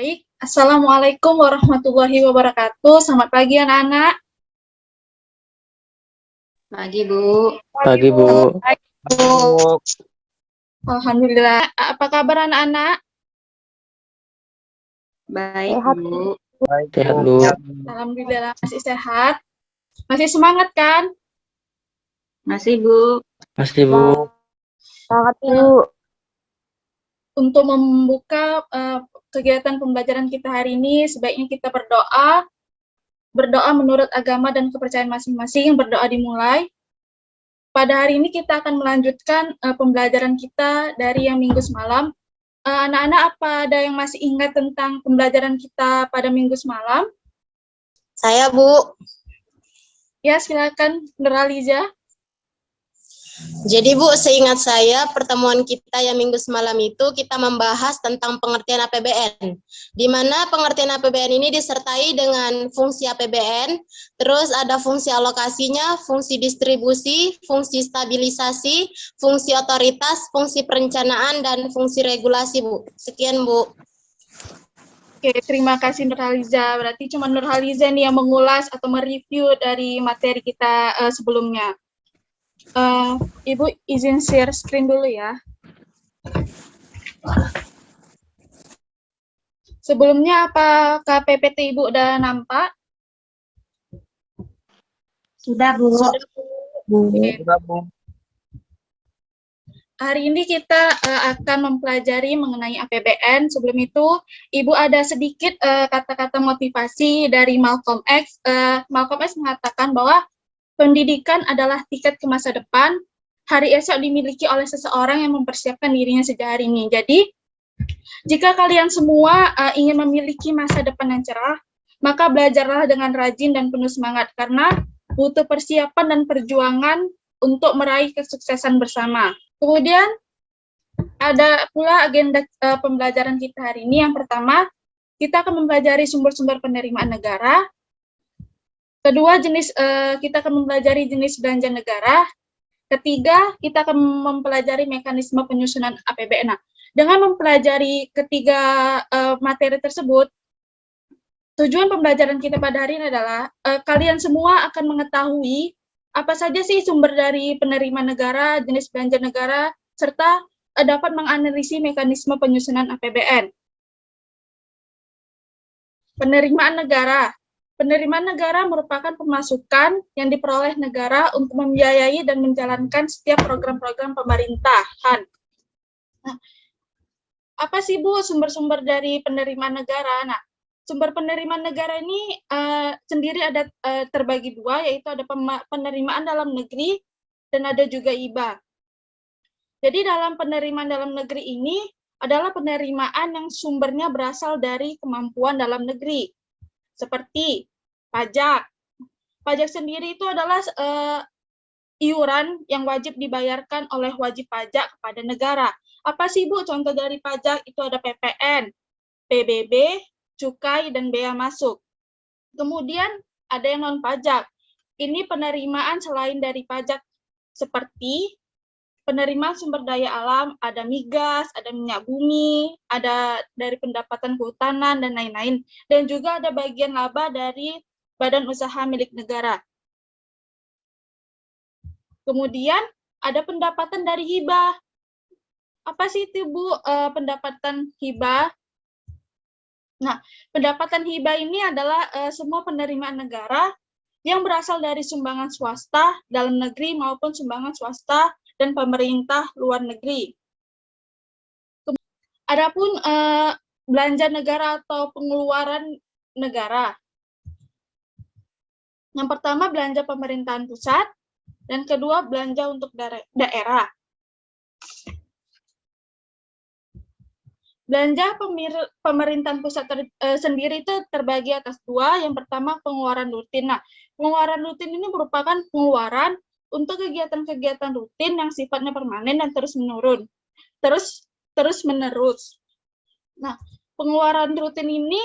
Baik, Assalamualaikum warahmatullahi wabarakatuh. Selamat pagi anak-anak. Pagi, Bu. Pagi, Bu. Baik, Bu. Alhamdulillah. Apa kabar anak-anak? Baik, Bu. Sehat, Bu. Alhamdulillah masih sehat. Masih semangat kan? Masih, Bu. Pasti, Bu. Semangat, Bu. Untuk membuka kegiatan pembelajaran kita hari ini, sebaiknya kita berdoa. Berdoa menurut agama dan kepercayaan masing-masing. Berdoa dimulai. Pada hari ini kita akan melanjutkan pembelajaran kita dari yang minggu semalam. Anak-anak, apa ada yang masih ingat tentang pembelajaran kita pada minggu semalam? Saya, Bu. Ya, silakan, Nurhaliza. Jadi, Bu, seingat saya, pertemuan kita yang minggu semalam itu kita membahas tentang pengertian APBN. Di mana pengertian APBN ini disertai dengan fungsi APBN, terus ada fungsi alokasinya, fungsi distribusi, fungsi stabilisasi, fungsi otoritas, fungsi perencanaan, dan fungsi regulasi, Bu. Sekian, Bu. Oke, terima kasih Nurhaliza. Berarti cuma Nurhaliza nih yang mengulas atau mereview dari materi kita sebelumnya. Ibu izin share screen dulu ya. Sebelumnya apakah PPT Ibu udah nampak? Sudah, Bu. Sudah, Bu. Oke. Hari ini kita akan mempelajari mengenai APBN. Sebelum itu, Ibu ada sedikit kata-kata motivasi dari Malcolm X. Malcolm X mengatakan bahwa pendidikan adalah tiket ke masa depan. Hari esok dimiliki oleh seseorang yang mempersiapkan dirinya sejak hari ini. Jadi, jika kalian semua ingin memiliki masa depan yang cerah, maka belajarlah dengan rajin dan penuh semangat, karena butuh persiapan dan perjuangan untuk meraih kesuksesan bersama. Kemudian, ada pula agenda pembelajaran kita hari ini. Yang pertama, kita akan mempelajari sumber-sumber penerimaan negara. Kedua, kita akan mempelajari jenis belanja negara. Ketiga, kita akan mempelajari mekanisme penyusunan APBN. Nah, dengan mempelajari ketiga materi tersebut, tujuan pembelajaran kita pada hari ini adalah kalian semua akan mengetahui apa saja sih sumber dari penerimaan negara, jenis belanja negara, serta dapat menganalisis mekanisme penyusunan APBN. Penerimaan negara. Penerimaan negara merupakan pemasukan yang diperoleh negara untuk membiayai dan menjalankan setiap program-program pemerintahan. Nah, apa sih, Bu, sumber-sumber dari penerimaan negara? Nah, sumber penerimaan negara ini sendiri ada terbagi dua, yaitu ada penerimaan dalam negeri dan ada juga IBA. Jadi dalam penerimaan dalam negeri ini adalah penerimaan yang sumbernya berasal dari kemampuan dalam negeri. Seperti pajak. Pajak sendiri itu adalah iuran yang wajib dibayarkan oleh wajib pajak kepada negara. Apa sih, Bu, contoh dari pajak? Itu ada PPN, PBB, cukai, dan bea masuk. Kemudian ada yang non-pajak. Ini penerimaan selain dari pajak, seperti penerimaan sumber daya alam, ada migas, ada minyak bumi, ada dari pendapatan kehutanan, dan lain-lain. Dan juga ada bagian laba dari badan usaha milik negara. Kemudian ada pendapatan dari hibah. Apa sih itu, Bu, pendapatan hibah? Nah, pendapatan hibah ini adalah semua penerimaan negara yang berasal dari sumbangan swasta dalam negeri maupun sumbangan swasta dan pemerintah luar negeri. Adapun belanja negara atau pengeluaran negara. Yang pertama belanja pemerintahan pusat, dan kedua belanja untuk daerah. Belanja pemerintahan pusat sendiri itu terbagi atas dua. Yang pertama pengeluaran rutin. Nah, pengeluaran rutin ini merupakan pengeluaran untuk kegiatan-kegiatan rutin yang sifatnya permanen dan terus menerus. Nah, pengeluaran rutin ini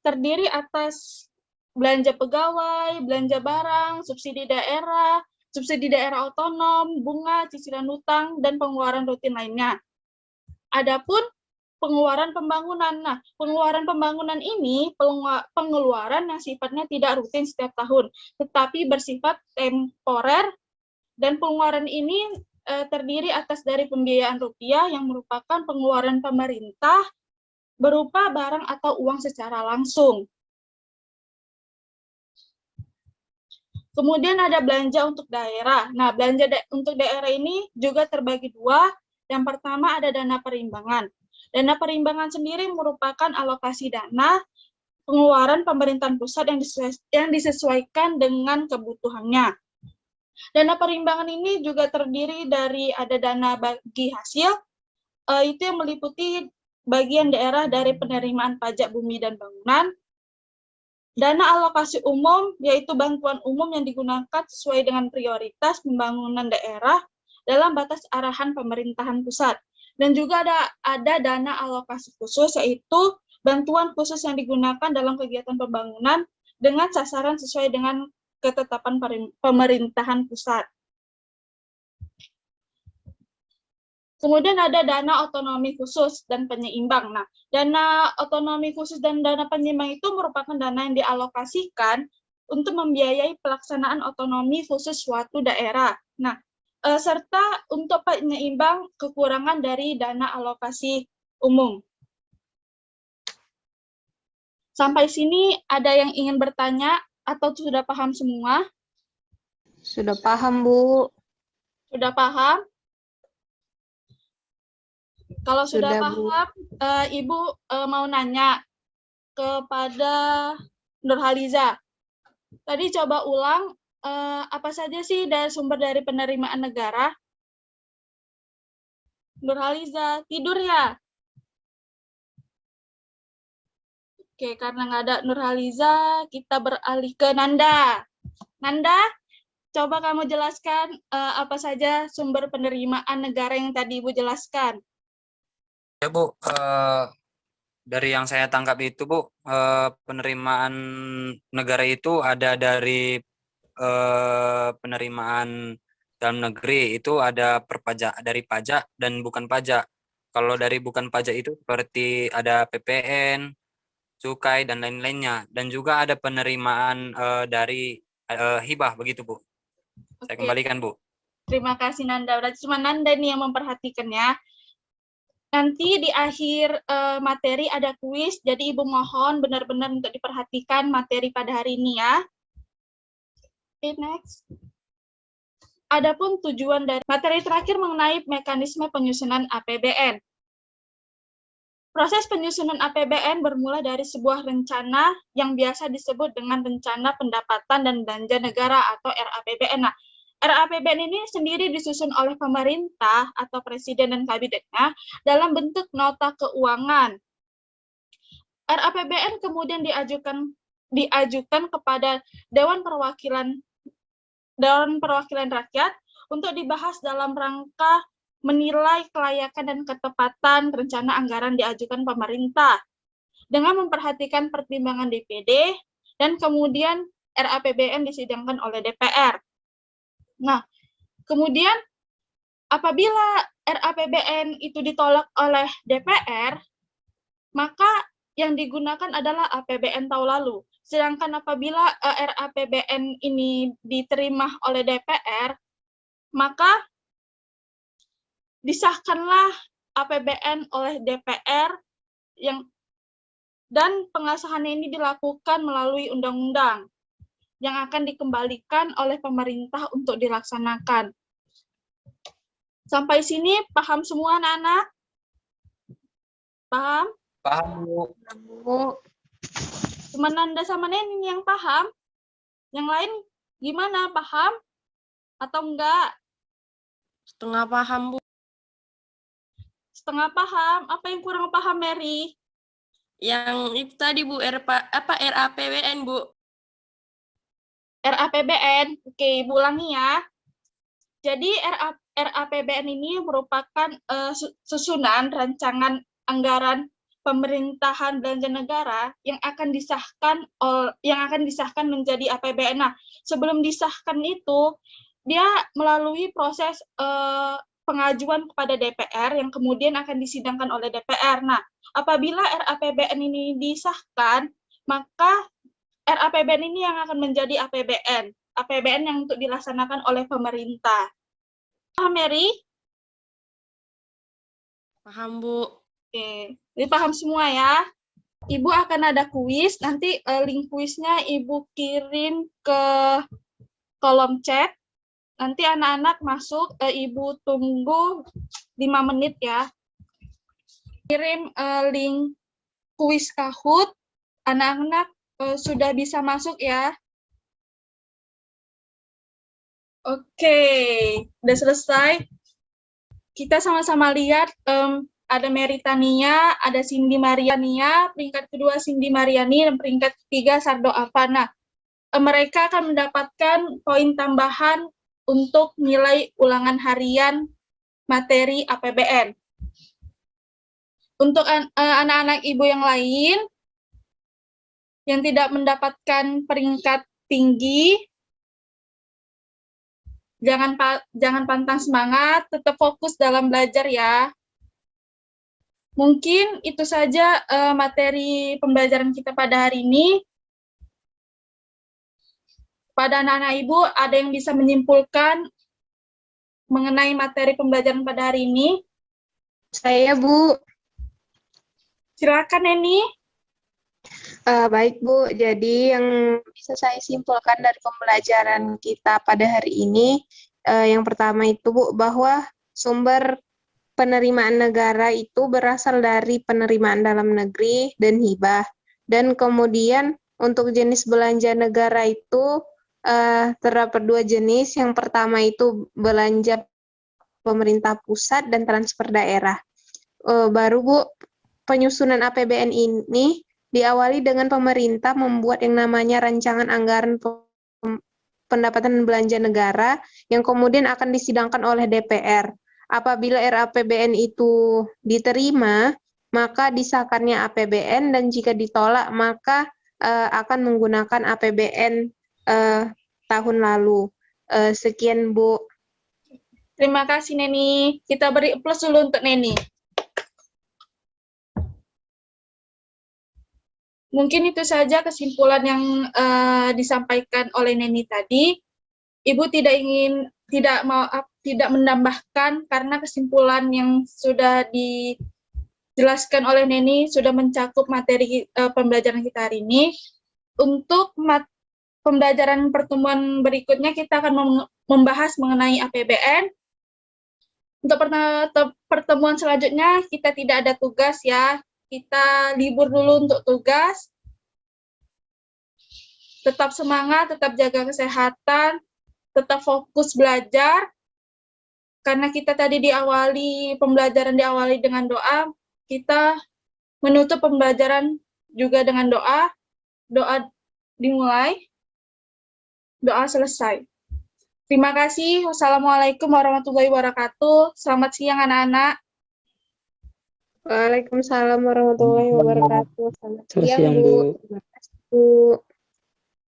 terdiri atas belanja pegawai, belanja barang, subsidi daerah otonom, bunga, cicilan utang, dan pengeluaran rutin lainnya. Adapun pengeluaran pembangunan. Nah, pengeluaran pembangunan ini pengeluaran yang sifatnya tidak rutin setiap tahun, tetapi bersifat temporer, dan pengeluaran ini terdiri atas dari pembiayaan rupiah yang merupakan pengeluaran pemerintah berupa barang atau uang secara langsung. Kemudian ada belanja untuk daerah. Nah, belanja untuk daerah ini juga terbagi dua. Yang pertama ada dana perimbangan. Dana perimbangan sendiri merupakan alokasi dana pengeluaran pemerintahan pusat yang disesuaikan dengan kebutuhannya. Dana perimbangan ini juga terdiri dari ada dana bagi hasil, itu yang meliputi bagian daerah dari penerimaan pajak bumi dan bangunan. Dana alokasi umum, yaitu bantuan umum yang digunakan sesuai dengan prioritas pembangunan daerah dalam batas arahan pemerintahan pusat. Dan juga ada dana alokasi khusus, yaitu bantuan khusus yang digunakan dalam kegiatan pembangunan dengan sasaran sesuai dengan ketetapan pemerintahan pusat. Kemudian ada dana otonomi khusus dan penyeimbang. Nah, dana otonomi khusus dan dana penyeimbang itu merupakan dana yang dialokasikan untuk membiayai pelaksanaan otonomi khusus suatu daerah. Nah, serta untuk penyeimbang kekurangan dari dana alokasi umum. Sampai sini ada yang ingin bertanya atau sudah paham semua? Sudah paham, Bu. Sudah paham? Kalau sudah Bu. paham, Ibu mau nanya kepada Nurhaliza. Tadi coba ulang, apa saja sih sumber dari penerimaan negara? Nurhaliza, tidur ya? Oke, karena nggak ada Nurhaliza, kita beralih ke Nanda. Nanda, coba kamu jelaskan apa saja sumber penerimaan negara yang tadi Ibu jelaskan. Ya Bu, dari yang saya tangkap itu Bu, penerimaan negara itu ada dari penerimaan dalam negeri, itu ada dari pajak dan bukan pajak. Kalau dari bukan pajak itu seperti ada PPN, cukai dan lain-lainnya, dan juga ada penerimaan dari hibah begitu Bu. Saya kembalikan Bu. Terima kasih Nanda. Berarti cuma Nanda nih yang memperhatikannya. Nanti di akhir materi ada kuis, jadi Ibu mohon benar-benar untuk diperhatikan materi pada hari ini ya. Okay, next. Adapun tujuan dari materi terakhir mengenai mekanisme penyusunan APBN. Proses penyusunan APBN bermula dari sebuah rencana yang biasa disebut dengan Rencana Pendapatan dan Belanja Negara atau RAPBN. Nah, RAPBN ini sendiri disusun oleh pemerintah atau presiden dan kabinetnya dalam bentuk nota keuangan. RAPBN kemudian diajukan kepada Dewan Perwakilan Rakyat untuk dibahas dalam rangka menilai kelayakan dan ketepatan rencana anggaran diajukan pemerintah dengan memperhatikan pertimbangan DPD dan kemudian RAPBN disidangkan oleh DPR. Nah, kemudian apabila RAPBN itu ditolak oleh DPR, maka yang digunakan adalah APBN tahun lalu. Sedangkan apabila RAPBN ini diterima oleh DPR, maka disahkanlah APBN oleh DPR dan pengesahannya ini dilakukan melalui undang-undang yang akan dikembalikan oleh pemerintah untuk dilaksanakan. Sampai sini paham semua anak-anak? Paham? Paham Bu. Cuma Nanda sama Nenin yang paham? Yang lain gimana? Paham? Atau enggak? Setengah paham, Bu. Setengah paham. Apa yang kurang paham, Mary? Yang itu tadi, Bu, RAPBN, Bu. RAPBN, oke, Ibu ulangi ya. Jadi RAPBN ini merupakan susunan rancangan anggaran pemerintahan belanja negara yang akan disahkan menjadi APBN. Nah, sebelum disahkan itu dia melalui proses pengajuan kepada DPR yang kemudian akan disidangkan oleh DPR. Nah, apabila RAPBN ini disahkan, maka RAPBN ini yang akan menjadi APBN yang untuk dilaksanakan oleh pemerintah. Paham, Mary? Paham, Bu. Oke, jadi paham semua ya. Ibu akan ada kuis, nanti link kuisnya Ibu kirim ke kolom chat. Nanti anak-anak masuk, Ibu tunggu 5 menit ya. Kirim link kuis Kahoot, anak-anak sudah bisa masuk ya. Oke, udah selesai. Kita sama-sama lihat ada Meritania, ada Cindy Mariania, peringkat kedua Cindy Mariani, dan peringkat ketiga Sardo Avana. Mereka akan mendapatkan poin tambahan untuk nilai ulangan harian materi APBN. Untuk anak-anak ibu yang lain yang tidak mendapatkan peringkat tinggi, jangan pantang semangat, tetap fokus dalam belajar ya. Mungkin itu saja materi pembelajaran kita pada hari ini. Pada anak-anak ibu, ada yang bisa menyimpulkan mengenai materi pembelajaran pada hari ini? Saya, Bu. Silakan, Neni. Baik, Bu. Jadi yang bisa saya simpulkan dari pembelajaran kita pada hari ini, yang pertama itu, Bu, bahwa sumber penerimaan negara itu berasal dari penerimaan dalam negeri dan hibah. Dan kemudian untuk jenis belanja negara itu terdapat 2 jenis. Yang pertama itu belanja pemerintah pusat dan transfer daerah. Baru, Bu, penyusunan APBN ini diawali dengan pemerintah membuat yang namanya rancangan anggaran pendapatan belanja negara yang kemudian akan disidangkan oleh DPR. Apabila RAPBN itu diterima, maka disahkannya APBN, dan jika ditolak, maka akan menggunakan APBN tahun lalu. Sekian, Bu. Terima kasih, Neni. Kita beri plus dulu untuk Neni. Mungkin itu saja kesimpulan yang disampaikan oleh Neni tadi. Ibu tidak menambahkan karena kesimpulan yang sudah dijelaskan oleh Neni sudah mencakup materi pembelajaran kita hari ini. Untuk pembelajaran pertemuan berikutnya kita akan membahas mengenai APBN. Untuk pertemuan selanjutnya kita tidak ada tugas ya. Kita libur dulu untuk tugas. Tetap semangat, tetap jaga kesehatan, tetap fokus belajar. Karena kita tadi pembelajaran diawali dengan doa, kita menutup pembelajaran juga dengan doa. Doa dimulai, doa selesai. Terima kasih. Wassalamualaikum warahmatullahi wabarakatuh. Selamat siang anak-anak. Waalaikumsalam warahmatullahi wabarakatuh. Selamat Selamat siang, siang, Bu. Bu. Terima kasih, Bu.